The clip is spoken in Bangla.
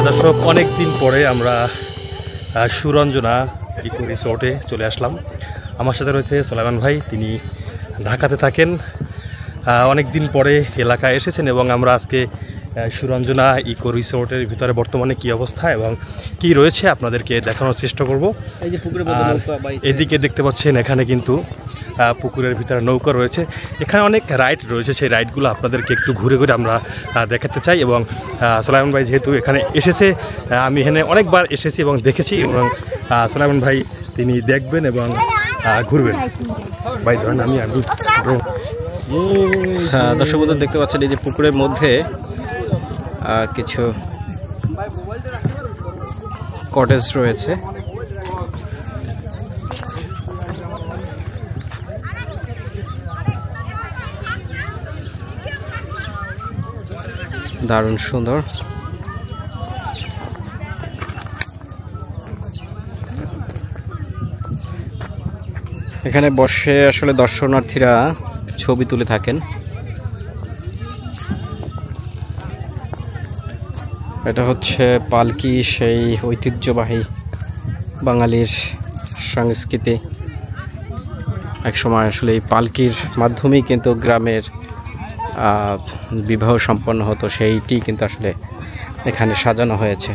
দর্শক, অনেক দিন পরে আমরা সুরঞ্জনা ইকো রিসোর্টে চলে আসলাম। আমার সাথে রয়েছে সোলাইমান ভাই, তিনি ঢাকাতে থাকেন। অনেক দিন পরে এলাকায় এসেছেন এবং আমরা আজকে সুরঞ্জনা ইকো রিসোর্টের ভিতরে বর্তমানে কী অবস্থা এবং কি রয়েছে আপনাদেরকে দেখানোর চেষ্টা করব। এই যে পুকুরের এদিকে দেখতে পাচ্ছেন, এখানে কিন্তু পুকুরের ভিতরে নৌকা রয়েছে। এখানে অনেক রাইড রয়েছে, সেই রাইডগুলো আপনাদেরকে একটু ঘুরে ঘুরে আমরা দেখাতে চাই। এবং সোলাইমান ভাই যেহেতু এখানে এসেছে, আমি এখানে অনেকবার এসেছি এবং দেখেছি, এবং সোলাইমান ভাই তিনি দেখবেন এবং ঘুরবেন। ভাই ধরেন আমি দর্শক বন্ধু দেখতে পাচ্ছেন এই যে পুকুরের মধ্যে কিছু কটেজ রয়েছে। দারুণ সুন্দর। এখানে বসে আসলে দর্শনার্থীরা ছবি তুলে থাকেন। এটা হচ্ছে পালকি, সেই ঐতিহ্যবাহী বাঙালির সংস্কৃতি। একসময় আসলে এই পালকির মাধ্যমেই কিন্তু গ্রামের বিবাহ সম্পন্ন হতো, সেইটি কিন্তু আসলে এখানে সাজানো হয়েছে।